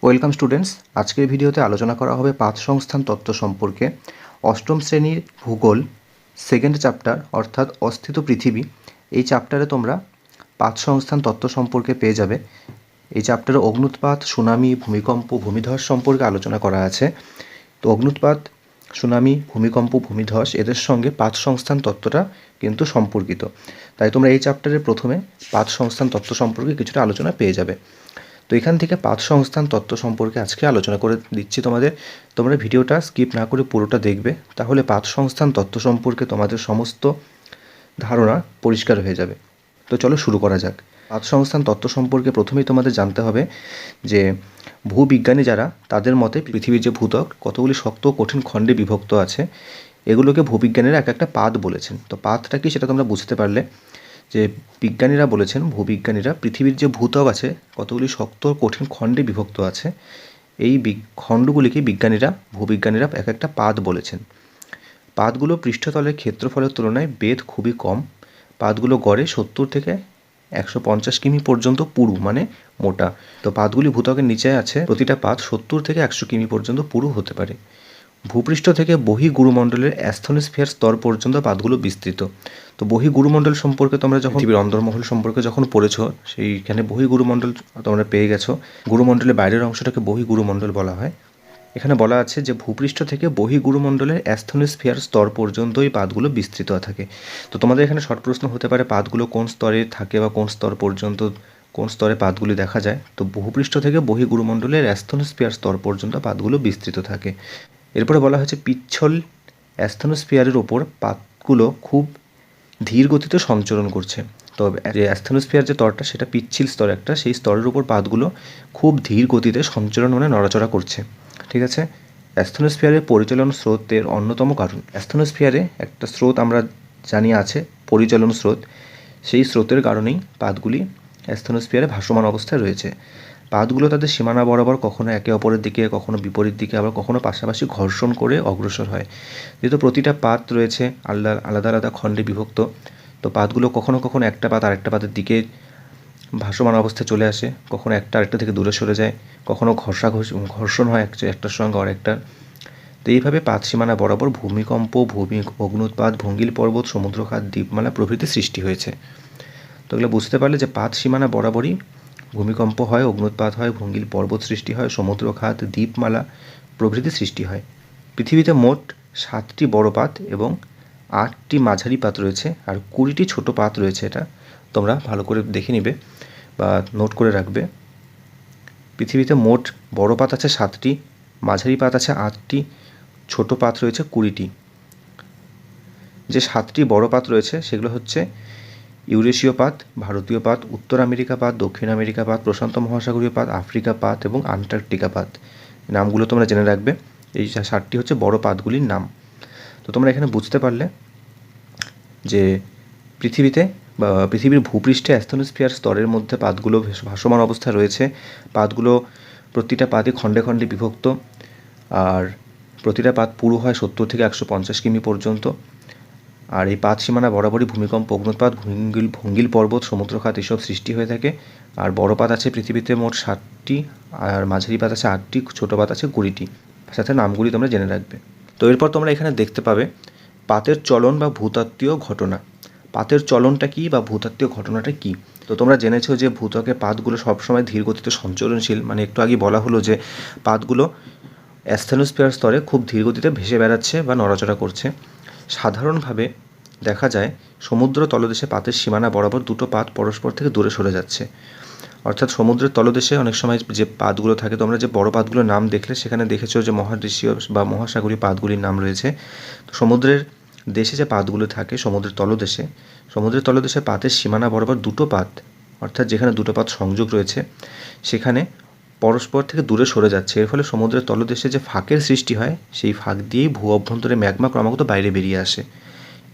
Welcome students. আজকের ভিডিওতে আলোচনা করা হবে পাত সংস্থান তত্ত্ব সম্পর্কে। অষ্টম শ্রেণীর ভূগোল সেকেন্ড চ্যাপ্টার অর্থাৎ অস্থিত পৃথিবী, এই চ্যাপ্টারে তোমরা পাত সংস্থান তত্ত্ব সম্পর্কে পেয়ে যাবে। এই চ্যাপ্টারে অগ্ন্যুৎপাত, সুনামি, ভূমিকম্প, ভূমিধস সম্পর্কে আলোচনা করা আছে। তো অগ্ন্যুৎপাত, সুনামি, ভূমিকম্প, ভূমিধস এদের সঙ্গে পাত সংস্থান তত্ত্বটা কিন্তু সম্পর্কিত। তাই তোমরা এই চ্যাপ্টারের প্রথমে পাত সংস্থান তত্ত্ব সম্পর্কে কিছুটা আলোচনা পেয়ে যাবে। তো এখান থেকে পাত সংস্থান তত্ত্ব সম্পর্কে আজকে আলোচনা করে দিচ্ছি তোমাদের। তোমরা ভিডিওটা স্কিপ না করে পুরোটা দেখবে, তাহলে পাত সংস্থান তত্ত্ব সম্পর্কে তোমাদের সমস্ত ধারণা পরিষ্কার হয়ে যাবে। তো চলো শুরু করা যাক। পাত সংস্থান তত্ত্ব সম্পর্কে প্রথমেই তোমাদের জানতে হবে যে ভূবিজ্ঞানী যারা, তাদের মতে পৃথিবীর যে ভূত্বক কতগুলি শক্ত ও কঠিন খণ্ডে বিভক্ত আছে, এগুলোকে ভূবিজ্ঞানীরা এক একটা পাত বলেছেন। তো পাতটা কি সেটা তোমরা বুঝতে পারলে যে বিজ্ঞানীরা বলেছেন, ভূবিজ্ঞানীরা পৃথিবীর যে ভূত্বক আছে কতগুলি শক্ত কঠিন খণ্ডে বিভক্ত আছে, এই খণ্ডগুলিকে ভূবিজ্ঞানীরা এক একটা পাত বলেছেন। পাতগুলো পৃষ্ঠতলের ক্ষেত্রফলের তুলনায় বেধ খুবই কম। পাতগুলো গড়ে 70 থেকে 150 কিমি পর্যন্ত পুরু, মানে মোটা। তো পাতগুলি ভূত্বকের নিচে আছে, প্রতিটা পাত 70 থেকে 100 কিমি পর্যন্ত পুরু হতে পারে। ভূপৃষ্ঠ থেকে বহিঃগুরুমণ্ডলের অ্যাস্থনোস্ফিয়ার স্তর পর্যন্ত পাতগুলো বিস্তৃত। তো বহিঃগুরুমণ্ডল সম্পর্কে তোমরা যখন পৃথিবীর অন্দরমহল সম্পর্কে যখন পড়েছো, সেইখানে বহিঃগুরুমণ্ডল তোমরা পেয়ে গেছো। গুরুমণ্ডলের বাইরের অংশটাকে বহিঃগুরুমণ্ডল বলা হয়। এখানে বলা আছে যে ভূপৃষ্ঠ থেকে বহিঃগুরুমণ্ডলের অ্যাস্থনোস্ফিয়ার স্তর পর্যন্ত এই পাতগুলো বিস্তৃত থাকে। তো তোমাদের এখানে শর্ট প্রশ্ন হতে পারে পাতগুলো কোন স্তরে থাকে বা কোন স্তর পর্যন্ত, কোন স্তরে পাতগুলি দেখা যায়। তো ভূপৃষ্ঠ থেকে বহিঃগুরুমণ্ডলের অ্যাস্থনোস্ফিয়ার স্তর পর্যন্ত পাতগুলো বিস্তৃত থাকে। এরপরে বলা হয়েছে পিচ্ছল অ্যাস্থনোস্ফিয়ারের ওপর পাতগুলো খুব ধীর গতিতে সঞ্চরণ করছে। তো যে অ্যাস্থনোস্ফিয়ার যে স্তরটা, সেটা পিচ্ছিল স্তর একটা, সেই স্তরের উপর পাতগুলো খুব ধীর গতিতে সঞ্চরণ মানে নড়াচড়া করছে। ঠিক আছে। অ্যাস্থনোস্ফিয়ারের পরিচালন স্রোতের অন্যতম কারণ। অ্যাস্থনোস্ফিয়ারে একটা স্রোত আমরা জানি আছে, পরিচালন স্রোত। সেই স্রোতের কারণেই পাতগুলি অ্যাস্থনোস্ফিয়ারে ভাসমান অবস্থায় রয়েছে। পাতগুলো তাদের সীমানা বরাবর কখনো একে অপরের দিকে, কখনো বিপরীত দিকে, আবার কখনো পাশাপাশি ঘর্ষণ করে অগ্রসর হয়। যেহেতু প্রতিটা পাত রয়েছে আলাদা আলাদা খণ্ডে বিভক্ত, তো পাতগুলো কখনো কখনো একটা পাত আরেকটা পাতের দিকে ভাসমান অবস্থায় চলে আসে, কখনো একটা আরেকটা থেকে দূরে সরে যায়, কখনো ঘর্ষণ হয় একটার সঙ্গে আরেকটার। তো এইভাবে পাত সীমানা বরাবর ভূমিকম্প, অগ্ন্যুৎপাত, ভঙ্গিল পর্বত, সমুদ্রখাত, দ্বীপমালা প্রভৃতি সৃষ্টি হয়েছে। তো এগুলো বুঝতে পারলে যে পাত সীমানা বরাবরই ভূমিকম্প হয়, অগ্ন্যুৎপাত হয়, ভঙ্গিল পর্বত সৃষ্টি হয়, সমুদ্রখাত, দ্বীপমালা প্রভৃতি সৃষ্টি হয়। পৃথিবীতে মোট 7টি বড় পাত এবং 8টি মাঝারি পাত রয়েছে, আর 20টি ছোট পাত রয়েছে। এটা তোমরা ভালো করে দেখে নিবে বা নোট করে রাখবে। পৃথিবীতে মোট বড় পাত আছে 7টি, মাঝারি পাত আছে 8টি, ছোট পাত রয়েছে 20টি। যে 7টি বড় পাত রয়েছে সেগুলো হচ্ছে ইউরেশীয় পাত, ভারতীয় পাত, উত্তর আমেরিকা পাত, দক্ষিণ আমেরিকা পাত, প্রশান্ত মহাসাগরীয় পাত, আফ্রিকা পাত এবং আন্টার্কটিকা পাত। নামগুলো তোমরা জেনে রাখবে। এই 7টি হচ্ছে বড় পাতগুলির নাম। তো তোমরা এখানে বুঝতে পারলে যে পৃথিবীর ভূপৃষ্ঠে অ্যাস্থনোস্ফিয়ার স্তরের মধ্যে পাতগুলো ভাসমান অবস্থায় রয়েছে। পাতগুলো প্রতিটা পাতই খণ্ডে খণ্ডে বিভক্ত, আর প্রতিটা পাত পুরু হয় 70 থেকে 150 কিমি পর্যন্ত। আর এই পাত সীমানা বরাবরই ভূমিকম্প, অগ্ন্যুৎপাত, ভঙ্গিল পর্বত, সমুদ্রখাত এসব সৃষ্টি হয়ে থাকে। আর বড় পাত আছে পৃথিবীতে মোট 7টি, আর মাঝারি পাত আছে 8টি, ছোটো পাত আছে 20টি। সাথে নামগুলি তোমরা জেনে রাখবে। তো এরপর তোমরা এখানে দেখতে পাবে পাতের চলন বা ভূতাত্ত্বীয় ঘটনা। পাতের চলনটা কী বা ভূতাত্ত্বীয় ঘটনাটা কী? তো তোমরা জেনেছো যে ভূত্বকে পাতগুলো সবসময় ধীর গতিতে সঞ্চরণশীল, মানে একটু আগে বলা হলো যে পাতগুলো অ্যাস্থনোস্ফিয়ার স্তরে খুব ধীর গতিতে ভেসে বেড়াচ্ছে বা নড়াচড়া করছে। সাধারণভাবে দেখা যায় সমুদ্র তলদেশে পাতের সীমানা বরাবর দুটো পাত পরস্পর থেকে দূরে সরে যাচ্ছে। অর্থাৎ সমুদ্রের তলদেশে অনেক সময় যে পাতগুলো থাকে, তোমরা যে বড় পাতগুলোর নাম দেখলে সেখানে দেখেছো যে মহাদেশীয় বা মহাসাগরীয় পাতগুলির নাম রয়েছে। তো সমুদ্রের দেশে যে পাতগুলো থাকে সমুদ্রের তলদেশে পাতের সীমানা বরাবর দুটো পাত, অর্থাৎ যেখানে দুটো পাত সংযোগ রয়েছে সেখানে পরস্পর থেকে দূরে সরে যাচ্ছে। এর ফলে সমুদ্রের তলদেশে যে ফাঁকের সৃষ্টি হয়, সেই ফাঁক দিয়েই ভূ অভ্যন্তরে ম্যাগমা ক্রমাগত বাইরে বেরিয়ে আসে।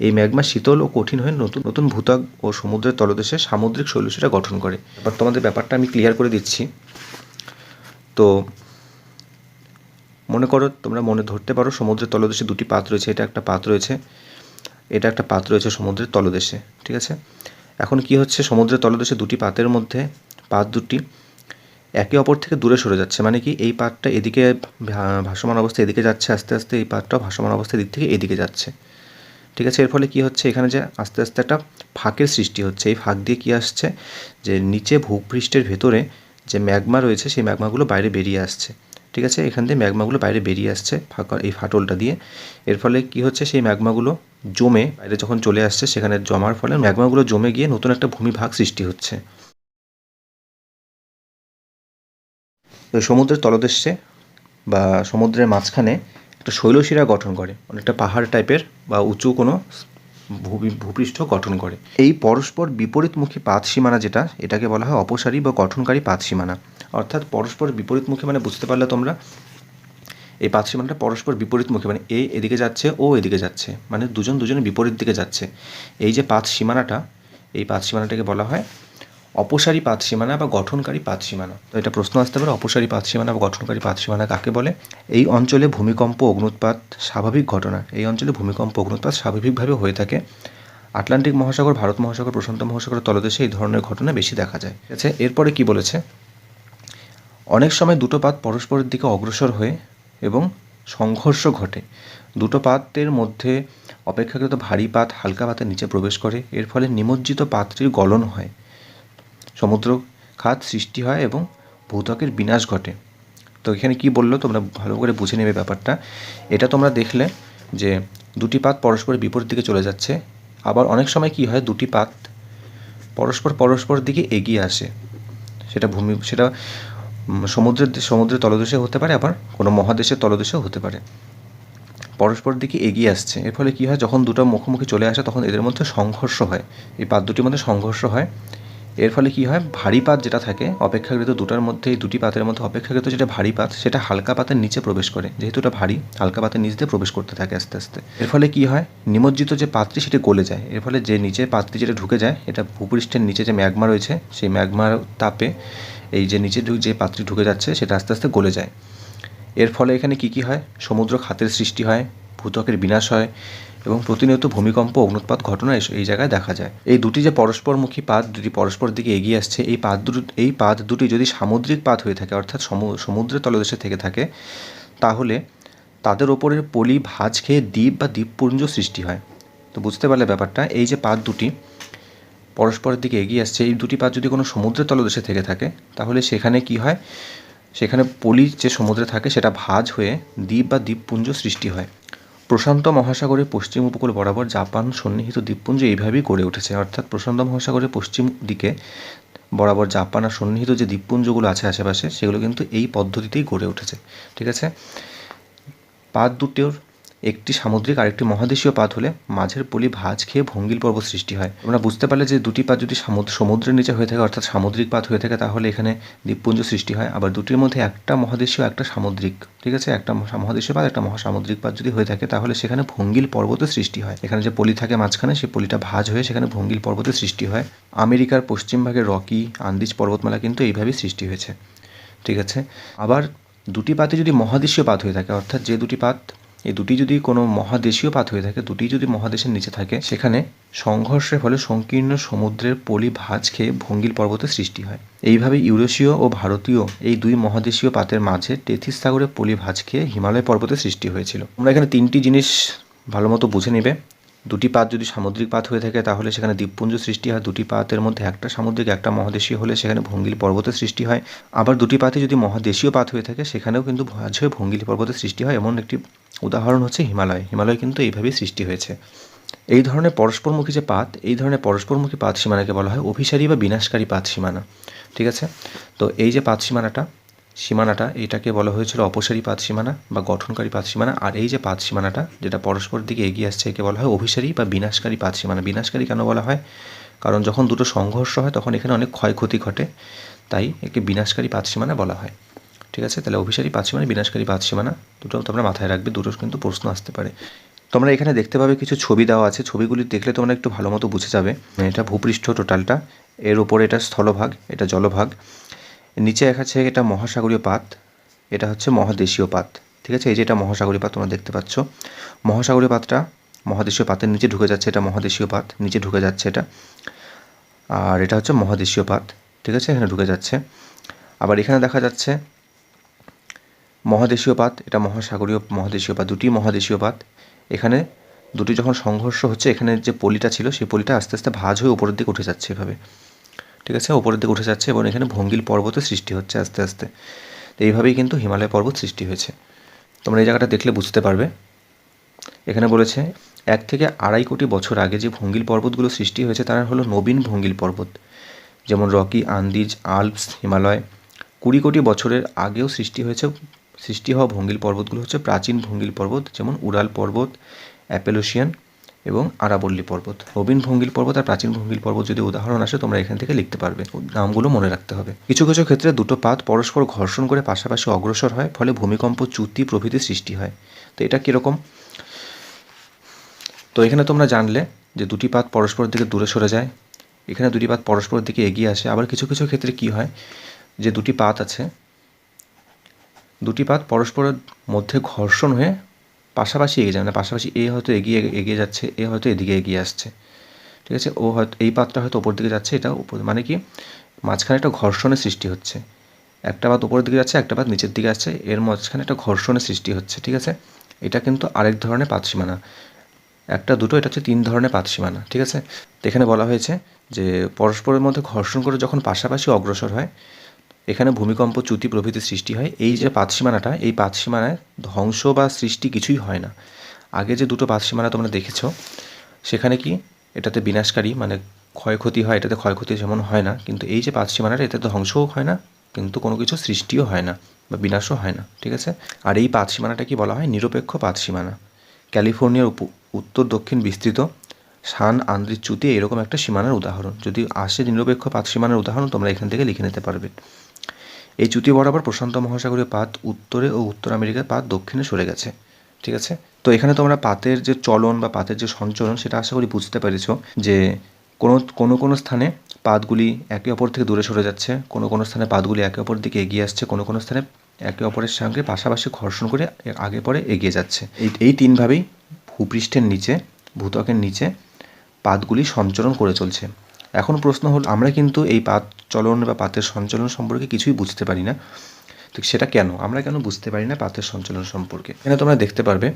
এই ম্যাগমা শীতল ও কঠিন হয়ে নতুন নতুন ভূত্বক ও সমুদ্রের তলদেশে সামুদ্রিক শৈলশিরা গঠন করে। এবার তোমাদের ব্যাপারটা আমি ক্লিয়ার করে দিচ্ছি। তো মনে করো, তোমরা মনে ধরতে পারো সমুদ্রের তলদেশে দুটি পাত রয়েছে, এটা একটা পাত রয়েছে, এটা একটা পাত রয়েছে সমুদ্রের তলদেশে। ঠিক আছে। এখন কি হচ্ছে, সমুদ্রের তলদেশে দুটি পাতের মধ্যে পাত দুটি একে অপর থেকে দূরে সরে যাচ্ছে, মানে কি এই পাতটা এদিকে ভাসমান অবস্থায় এদিকে যাচ্ছে, আস্তে আস্তে এই পাতটাও ভাসমান অবস্থায় দিক থেকে এদিকে যাচ্ছে। ঠিক আছে, এর ফলে কি হচ্ছে, এখানে যে আস্তে আস্তে একটা ফাঁকের সৃষ্টি হচ্ছে। এই ফাঁক দিয়ে কি আসছে, যে নিচে ভূপৃষ্ঠের ভেতরে যে ম্যাগমা রয়েছে সেই ম্যাগমাগুলো বাইরে বেরিয়ে আসছে। ঠিক আছে, এখান দিয়ে ম্যাগমাগুলো বাইরে বেরিয়ে আসছে ফাঁকা এই ফাটলটা দিয়ে। এর ফলে কি হচ্ছে, সেই ম্যাগমাগুলো জমে বাইরে যখন চলে আসছে, সেখানে জমার ফলে ম্যাগমাগুলো জমে গিয়ে নতুন একটা ভূমিভাগ সৃষ্টি হচ্ছে। তো সমুদ্রের তলদেশে বা সমুদ্রের মাঝখানে একটা শৈলশিরা গঠন করে, অনেকটা পাহাড় টাইপের বা উঁচু কোনো ভূপৃষ্ঠ গঠন করে। এই পরস্পর বিপরীতমুখী পাত সীমানা যেটা, এটাকে বলা হয় অপসারী বা গঠনকারী পাত সীমানা। অর্থাৎ পরস্পর বিপরীতমুখী মানে বুঝতে পারলে তোমরা, এই পাত সীমানাটা পরস্পর বিপরীতমুখী, মানে এ এদিকে যাচ্ছে, ও এদিকে যাচ্ছে, মানে দুজনের বিপরীত দিকে যাচ্ছে। এই যে পাত সীমানাটা, এই পাত সীমানাটাকে বলা হয় অপসারী পাত সীমানা বা গঠনকারী পাত সীমানা। তো এটা প্রশ্ন আসতে পারে, অপসারী পাত সীমানা বা গঠনকারী পাত সীমানা কাকে বলে? এই অঞ্চলে ভূমিকম্প অগ্নুৎপাত স্বাভাবিক ঘটনা। এই অঞ্চলে ভূমিকম্প অগ্নুৎপাত স্বাভাবিকভাবে হয়ে থাকে। আটলান্টিক মহাসাগর, ভারত মহাসাগর, প্রশান্ত মহাসাগরের তলদেশে এই ধরনের ঘটনা বেশি দেখা যায়। ঠিক আছে, এরপরে কি বলেছে, অনেক সময় দুটো পাত পরস্পরের দিকে অগ্রসর হয়ে এবং সংঘর্ষ ঘটে। দুটো পাতের মধ্যে অপেক্ষাকৃত ভারী পাত হালকা পাতের নিচে প্রবেশ করে। এর ফলে নিমজ্জিত পাতটির গলন হয়, সমুদ্র খাত সৃষ্টি হয় এবং ভূত্বকের বিনাশ ঘটে। তো এখানে কি বললো তোমরা ভালো করে বুঝে নেবে ব্যাপারটা। এটা তোমরা দেখলে যে দুটি পাত পরস্পরের বিপরীত দিকে চলে যাচ্ছে। আবার অনেক সময় কি হয়, দুটি পাত পরস্পর দিকে এগিয়ে আসে। সেটা সমুদ্রের তলদেশে হতে পারে, আবার কোনো মহাদেশের তলদেশেও হতে পারে। পরস্পর দিকে এগিয়ে আসছে, এর ফলে কি হয়, যখন দুটো মুখোমুখি চলে আসে তখন এদের মধ্যে সংঘর্ষ হয়, এই পাত দুটির মধ্যে সংঘর্ষ হয়। এর ফলে কি হয়, ভারী পাত যেটা থাকে অপেক্ষাকৃত দুটার মধ্যে, এই দুটি পাতের মধ্যে অপেক্ষাকৃত যেটা ভারী পাত সেটা হালকা পাতের নিচে প্রবেশ করে। যেহেতু এটা ভারী, হালকা পাতের নিচ দিয়ে প্রবেশ করতে থাকে আস্তে আস্তে। এর ফলে কি হয়, নিমজ্জিত যে পাতটি সেটি গলে যায়। এর ফলে যে নিচের পাতটি যেটা ঢুকে যায়, এটা ভূপৃষ্ঠের নিচে যে ম্যাগমা রয়েছে সেই ম্যাগমার তাপে এই যে নিচে যে পাতটি ঢুকে যাচ্ছে সেটা আস্তে আস্তে গলে যায়। এর ফলে এখানে কি হয়, সমুদ্র খাতের সৃষ্টি হয়, ভূত্বকের বিনাশ হয় এবং প্রতিনিয়ত ভূমিকম্প অগ্নুৎপাত ঘটনা এই জায়গায় দেখা যায়। এই দুটি যে পরস্পরমুখী পাত দুটি পরস্পর দিকে এগিয়ে আসছে, এই পাত দুটি যদি সামুদ্রিক পাত হয়ে থাকে, অর্থাৎ সমুদ্রের তলদেশে থেকে থাকে, তাহলে তাদের ওপরের পলি ভাঁজ খেয়ে দ্বীপ বা দ্বীপপুঞ্জ সৃষ্টি হয়। তো বুঝতে পারলে ব্যাপারটা, এই যে পাত দুটি পরস্পরের দিকে এগিয়ে আসছে, এই দুটি পাত যদি কোনো সমুদ্রের তলদেশে থেকে থাকে, তাহলে সেখানে কি হয়, সেখানে পলি যে সমুদ্রে থাকে সেটা ভাঁজ হয়ে দ্বীপ বা দ্বীপপুঞ্জ সৃষ্টি হয়। প্রশান্ত মহাসাগরের পশ্চিম উপকূল বরাবর জাপান সন্নিহিত দ্বীপপুঞ্জ এইভাবেই গড়ে উঠেছে। অর্থাৎ প্রশান্ত মহাসাগরের পশ্চিম দিকে বরাবর জাপান আর সন্নিহিত যে দ্বীপপুঞ্জগুলো আছে আশেপাশে, সেগুলো কিন্তু এই পদ্ধতিতেই গড়ে উঠেছে। ঠিক আছে, পাত দুটোর একটি সামুদ্রিক আর একটি মহাদেশীয় পাত হলে মাঝের পলি ভাঁজ খেয়ে ভঙ্গিল পর্বত সৃষ্টি হয়। তোমরা বুঝতে পারলে যে দুটি পাত যদি সমুদ্রের নিচে হয়ে থাকে, অর্থাৎ সামুদ্রিক পাত হয়ে থাকে, তাহলে এখানে দ্বীপপুঞ্জ সৃষ্টি হয়। আবার দুটির মধ্যে একটা মহাদেশীয় একটা সামুদ্রিক, ঠিক আছে, একটা মহাদেশীয় পাত একটা মহাসামুদ্রিক পাত যদি হয়ে থাকে, তাহলে সেখানে ভঙ্গিল পর্বতের সৃষ্টি হয়। এখানে যে পলি থাকে মাঝখানে, সেই পলিটা ভাঁজ হয়ে সেখানে ভঙ্গিল পর্বতের সৃষ্টি হয়। আমেরিকার পশ্চিম ভাগে রকি আন্দিজ পর্বতমালা কিন্তু এইভাবেই সৃষ্টি হয়েছে। ঠিক আছে, আবার দুটি পাতে যদি মহাদেশীয় পাত হয়ে থাকে, অর্থাৎ যে দুটি পাত, এই দুটি যদি কোনো মহাদেশীয় পাত হয়ে থাকে, দুটি যদি মহাদেশের নিচে থাকে, সেখানে সংঘর্ষের ফলে সংকীর্ণ সমুদ্রের পলি ভাঁজ খেয়ে ভঙ্গিল পর্বতের সৃষ্টি হয়। এইভাবে ইউরেশীয় ও ভারতীয় এই দুই মহাদেশীয় পাতের মাঝে টেথিস সাগরে পলি ভাঁজ খেয়ে হিমালয় পর্বতের সৃষ্টি হয়েছিল। আমরা এখানে তিনটি জিনিস ভালো মতো বুঝে নেবে। দুটি পাত যদি সামুদ্রিক পাত হয়ে থাকে, তাহলে সেখানে দ্বীপপুঞ্জ সৃষ্টি হয়। দুটি পাতের মধ্যে একটা সামুদ্রিক একটা মহাদেশীয় হলে সেখানে ভঙ্গিল পর্বতের সৃষ্টি হয়। আবার দুটি পাতে যদি মহাদেশীয় পাত হয়ে থাকে, সেখানেও কিন্তু ভাঁজ হয়ে ভঙ্গিল পর্বতের সৃষ্টি হয়। এমন একটি উদাহরণ হচ্ছে হিমালয়। হিমালয় কিন্তু এইভাবেই সৃষ্টি হয়েছে। এই ধরনের পরস্পরমুখী যে পাত, এই ধরনের পরস্পরমুখী পাত সীমানাকে বলা হয় অভিসারী বা বিনাশকারী পাত সীমানা। ঠিক আছে, তো এই যে পাত সীমানাটা এটাকে বলা হয়েছিল অপসারী পাত সীমানা বা গঠনকারী পাত সীমানা। আর এই যে পাত সীমানাটা যেটা পরস্পর দিকে এগিয়ে আসছে, একে বলা হয় অভিসারী বা বিনাশকারী পাত সীমানা। বিনাশকারী কেন বলা হয়? কারণ যখন দুটো সংঘর্ষ হয় তখন এখানে অনেক ক্ষয়ক্ষতি ঘটে, তাই একে বিনাশকারী পাত সীমানা বলা হয়। ঠিক আছে, তাহলে অভিসারী পাত সীমানা, বিনাশকারী পাত সীমানা দুটো তোমরা মাথায় রাখবে, দুটো কিন্তু প্রশ্ন আসতে পারে। তোমরা এখানে দেখতে পাবে কিছু ছবি দেওয়া আছে, ছবিগুলি দেখলে তোমরা একটু ভালো মতো বুঝে যাবে। এটা ভূপৃষ্ঠ টোটালটা, এর উপরে এটা স্থলভাগ, এটা জলভাগ, নিচে আছে এটা মহাসাগরীয় পাত, এটা হচ্ছে মহাদেশীয় পাত। ঠিক আছে, এই যে এটা মহাসাগরীয় পাত তোমরা দেখতে পাচ্ছ, মহাসাগরীয় পাতটা মহাদেশীয় পাতের নিচে ঢুকে যাচ্ছে, এটা মহাদেশীয় পাত নিচে ঢুকে যাচ্ছে এটা, আর এটা হচ্ছে মহাদেশীয় পাত। ঠিক আছে, এখানে ঢুকে যাচ্ছে। আবার এখানে দেখা যাচ্ছে মহাদেশীয় পাত, এটা মহাসাগরীয় মহাদেশীয় পাত, দুটি মহাদেশীয় পাত। এখানে দুটি যখন সংঘর্ষ হচ্ছে, এখানে যে পলিটা ছিল সেই পলিটা আস্তে আস্তে ভাঁজ হয়ে উপরের দিকে উঠে যাচ্ছে এভাবে, ঠিক আছে, উপরের দিকে উঠে যাচ্ছে এবং এখানে ভঙ্গিল পর্বতের সৃষ্টি হচ্ছে আস্তে আস্তে। তো এইভাবেই কিন্তু হিমালয় পর্বত সৃষ্টি হয়েছে। তোমরা এই জায়গাটা দেখলে বুঝতে পারবে। এখানে বলেছে 1 থেকে 2.5 কোটি বছর আগে যে ভঙ্গিল পর্বতগুলো সৃষ্টি হয়েছে তারা হলো নবীন ভঙ্গিল পর্বত, যেমন রকি, আন্দিজ, আল্পস, হিমালয়। 20 কোটি বছরের আগেও সৃষ্টি হওয়া ভঙ্গিল পর্বতগুলো হচ্ছে প্রাচীন ভঙ্গিল পর্বত, যেমন উরাল পর্বত, অ্যাপেলোসিয়ান এবং আরাবল্লী পর্বত। নবীন ভঙ্গিল পর্বত আর প্রাচীন ভঙ্গিল পর্বত যদি উদাহরণ আসে তোমরা এখান থেকে লিখতে পারবে, নামগুলো মনে রাখতে হবে। কিছু কিছু ক্ষেত্রে দুটো পাত পরস্পর ঘর্ষণ করে পাশাপাশি অগ্রসর হয়, ফলে ভূমিকম্প, চ্যুতি প্রভৃতি সৃষ্টি হয়। তো এটা কীরকম? তো এখানে তোমরা জানলে যে দুটি পাত পরস্পরের দিকে দূরে সরে যায়, এখানে দুটি পাত পরস্পরের দিকে এগিয়ে আসে। আবার কিছু কিছু ক্ষেত্রে কী হয়, যে দুটি পাত আছে, দুটি পাত পরস্পরের মধ্যে ঘর্ষণ হয়ে পাশাপাশি এগিয়ে যায়, মানে পাশাপাশি এ হয়তো এগিয়ে যাচ্ছে, এ হয়তো এদিকে এগিয়ে আসছে, ঠিক আছে, ও হয়তো এই পাতটা হয়তো ওপর দিকে যাচ্ছে, এটা উপর, মানে কি মাঝখানে একটা ঘর্ষণের সৃষ্টি হচ্ছে। একটা পাত উপরের দিকে যাচ্ছে, একটা পাত নিচের দিকে আসছে, এর মাঝখানে একটা ঘর্ষণের সৃষ্টি হচ্ছে, ঠিক আছে। এটা কিন্তু আরেক ধরনের পাত সীমানা, একটা দুটো, এটা হচ্ছে 3 ধরনের পাত সীমানা, ঠিক আছে। তো এখানে বলা হয়েছে যে পরস্পরের মধ্যে ঘর্ষণ করে যখন পাশাপাশি অগ্রসর হয়, এখানে ভূমিকম্প, চ্যুতি প্রভৃতি সৃষ্টি হয়। এই যে পাত সীমানাটা, এই পাত সীমানায় ধ্বংস বা সৃষ্টি কিছুই হয় না। আগে যে দুটো পাত সীমানা তোমরা দেখেছ, সেখানে কি এটাতে বিনাশকারী মানে ক্ষয়ক্ষতি হয়, এটাতে ক্ষয়ক্ষতি যেমন হয় না, কিন্তু এই যে পাত সীমানাটা, এতে ধ্বংসও হয় না কিন্তু কোনো কিছু সৃষ্টিও হয় না বা বিনাশও হয় না, ঠিক আছে। আর এই পাত সীমানাটা কি বলা হয়? নিরপেক্ষ পাত সীমানা। ক্যালিফোর্নিয়ার উত্তর দক্ষিণ বিস্তৃত সান আন্দ্রিস চ্যুতি এরকম একটা সীমানার উদাহরণ। যদি আসে নিরপেক্ষ পাত সীমানার উদাহরণ, তোমরা এখান থেকে লিখে নিতে পারবে। এই চ্যুতি বরাবর প্রশান্ত মহাসাগরীয় পাত উত্তরে ও উত্তর আমেরিকার পাত দক্ষিণে সরে গেছে, ঠিক আছে। তো এখানে তোমরা পাতের যে চলন বা পাতের যে সঞ্চরণ, সেটা আশা করি বুঝতে পেরেছো যে কোনো স্থানে পাতগুলি একে অপর থেকে দূরে সরে যাচ্ছে, কোনো স্থানে পাতগুলি একে অপর দিকে এগিয়ে আসছে, কোনো স্থানে একে অপরের সঙ্গে পাশাপাশি ঘর্ষণ করে আগে পরে এগিয়ে যাচ্ছে। এই 3ভাবেই ভূপৃষ্ঠের নিচে, ভূত্বকের নিচে পাতগুলি সঞ্চরণ করে চলছে। এখন প্রশ্ন হল, আমরা কিন্তু এই পাত চলন বা পাতের সঞ্চালন সম্পর্কে কিছুই বুঝতে পারি না। তো সেটা কেন? আমরা কেন বুঝতে পারি না পাতের সঞ্চালন সম্পর্কে? এখানে তোমরা দেখতে পারবে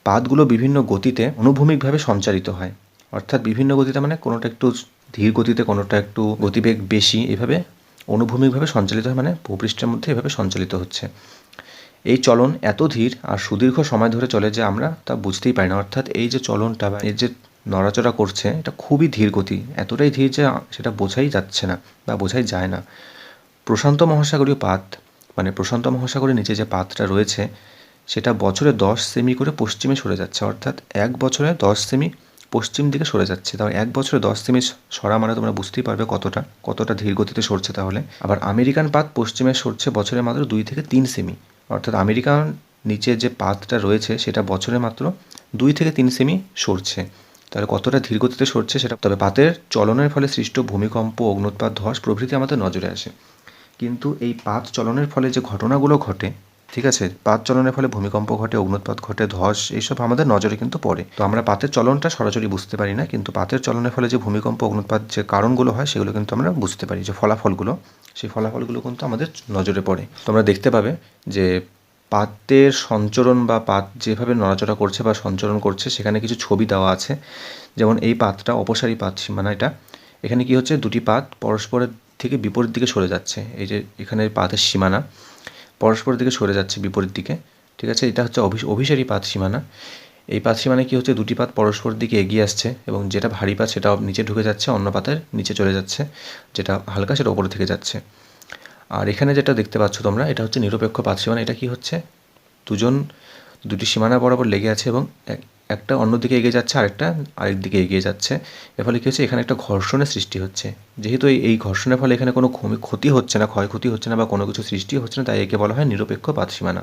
পাতগুলো বিভিন্ন গতিতে অনুভূমিকভাবে সঞ্চালিত হয়, অর্থাৎ বিভিন্ন গতিতে মানে কোনোটা একটু ধীর গতিতে, কোনোটা একটু গতিবেগ বেশি, এভাবে অনুভূমিকভাবে সঞ্চালিত হয়, মানে ভূপৃষ্ঠের মধ্যে এভাবে সঞ্চালিত হচ্ছে। এই চলন এত ধীর আর সুদীর্ঘ সময় ধরে চলে যে আমরা তা বুঝতেই পারি না, অর্থাৎ এই যে চলনটা বা এই যে নড়াচড়া করছে, এটা খুবই ধীর গতি, এতটাই ধীর যে সেটা বোঝাই যাচ্ছে না বা বোঝাই যায় না। প্রশান্ত মহাসাগরীয় পাত, মানে প্রশান্ত মহাসাগরের নিচে যে পাতটা রয়েছে, সেটা বছরে 10 সেমি করে পশ্চিমে সরে যাচ্ছে, অর্থাৎ 1 বছরে 10 সেমি পশ্চিম দিকে সরে যাচ্ছে। তাহলে 1 বছরে 10 সেমি সরা মানে তোমরা বুঝতেই পারবে কতটা ধীর গতিতে সরছে তাহলে। আবার আমেরিকান পাত পশ্চিমে সরছে বছরে মাত্র 2 থেকে 3 সেমি, অর্থাৎ আমেরিকান নিচে যে পাতটা রয়েছে সেটা বছরে মাত্র 2 থেকে 3 সেমি সরছে। তাহলে কতটা ধীর গতিতে সরছে সেটা। তবে পাতের চলনের ফলে সৃষ্ট ভূমিকম্প, অগ্ন্যুৎপাত, ধস প্রভৃতি আমাদের নজরে আসে। কিন্তু এই পাত চলনের ফলে যে ঘটনাগুলো ঘটে, ঠিক আছে, পাত চলনের ফলে ভূমিকম্প ঘটে, অগ্ন্যুৎপাত ঘটে, ধস, এইসব আমাদের নজরে কিন্তু পড়ে। তো আমরা পাতের চলনটা সরাসরি বুঝতে পারি না, কিন্তু পাতের চলনের ফলে যে ভূমিকম্প, অগ্ন্যুৎপাত যে কারণগুলো হয় সেগুলো কিন্তু আমরা বুঝতে পারি, যে ফলাফলগুলো, সেই ফলাফলগুলো কিন্তু আমাদের নজরে পড়ে। তোমরা দেখতে পাবে যে পাতের সঞ্চরণ বা পাত যেভাবে নড়াচড়া করছে বা সঞ্চরণ করছে, সেখানে কিছু ছবি দেওয়া আছে। যেমন এই পাতটা অপসারী পাত সীমানা, এটা এখানে কি হচ্ছে, দুটি পাত পরস্পরের থেকে বিপরীত দিকে সরে যাচ্ছে। এই যে এখানে পাতের সীমানা পরস্পরের দিকে সরে যাচ্ছে বিপরীত দিকে, ঠিক আছে, এটা হচ্ছে অভিসারী পাত সীমানা। এই পাত সীমানায় কী হচ্ছে, দুটি পাত পরস্পরের দিকে এগিয়ে আসছে এবং যেটা ভারী পাত সেটা নিচে ঢুকে যাচ্ছে, অন্য পাতের নিচে চলে যাচ্ছে, যেটা হালকা সেটা ওপরে থেকে যাচ্ছে। আর এখানে যেটা দেখতে পাচ্ছ তোমরা, এটা হচ্ছে নিরপেক্ষ পাত সীমানা। এটা কি হচ্ছে, দুটি সীমানা বরাবর লেগে আছে এবং একটা অন্যদিকে এগিয়ে যাচ্ছে, আরেক দিকে এগিয়ে যাচ্ছে। এর ফলে কী হচ্ছে, এখানে একটা ঘর্ষণের সৃষ্টি হচ্ছে। যেহেতু এই ঘর্ষণের ফলে এখানে কোনো ক্ষতি হচ্ছে না, ক্ষয়ক্ষতি হচ্ছে না বা কোনো কিছু সৃষ্টি হচ্ছে না, তাই একে বলা হয় নিরপেক্ষ পাত সীমানা।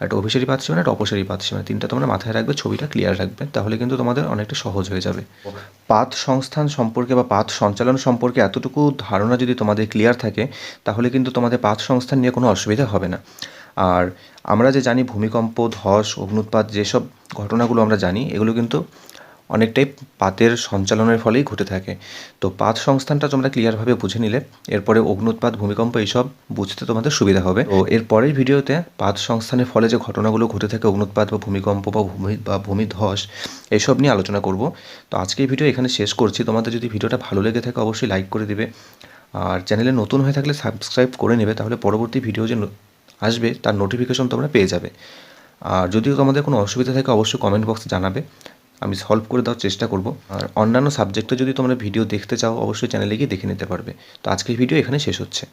একটা অভিসারী পাত সীমানা, একটা অপসারী পাত সীমানা, 3টা তোমরা মাথায় রাখবে, ছবিটা ক্লিয়ার রাখবে, তাহলে কিন্তু তোমাদের অনেকটা সহজ হয়ে যাবে। পাত সংস্থান সম্পর্কে বা পাত সঞ্চালন সম্পর্কে এতটুকু ধারণা যদি তোমাদের ক্লিয়ার থাকে, তাহলে কিন্তু তোমাদের পাত সংস্থান নিয়ে কোনো অসুবিধা হবে না। আর আমরা যে জানি ভূমিকম্প, ধস, অগ্ন্যুৎপাত, যেসব ঘটনাগুলো আমরা জানি, এগুলো কিন্তু অনেকটাই পাতের সঞ্চালনের ফলেই ঘটে থাকে। তো পাত সংস্থানটা তোমরা ক্লিয়ারভাবে বুঝে নিলে এরপরে অগ্ন্যুৎপাত, ভূমিকম্প এইসব বুঝতে তোমাদের সুবিধা হবে। তো এর পরের ভিডিওতে পাত সংস্থানের ফলে যে ঘটনাগুলো ঘটে থাকে, অগ্ন্যুৎপাত বা ভূমিকম্প বা ভূমিধস, এইসব নিয়ে আলোচনা করব। তো আজকের ভিডিও এখানে শেষ করছি। তোমাদের যদি ভিডিওটা ভালো লেগে থাকে অবশ্যই লাইক করে দিবে, আর চ্যানেলে নতুন হয়ে থাকলে সাবস্ক্রাইব করে নেবে, তাহলে পরবর্তী ভিডিও যে আসবে তার নোটিফিকেশন তোমরা পেয়ে যাবে। আর যদিও তোমাদের কোনো অসুবিধা থাকে অবশ্যই কমেন্ট বক্সে জানাবে, আমি সলভ করে দেওয়ার চেষ্টা করব। আর অন্যান্য সাবজেক্টে যদি তোমরা ভিডিও দেখতে চাও অবশ্যই চ্যানেলে গিয়ে দেখে নিতে পারবে। তো আজকের ভিডিও এখানে শেষ হচ্ছে।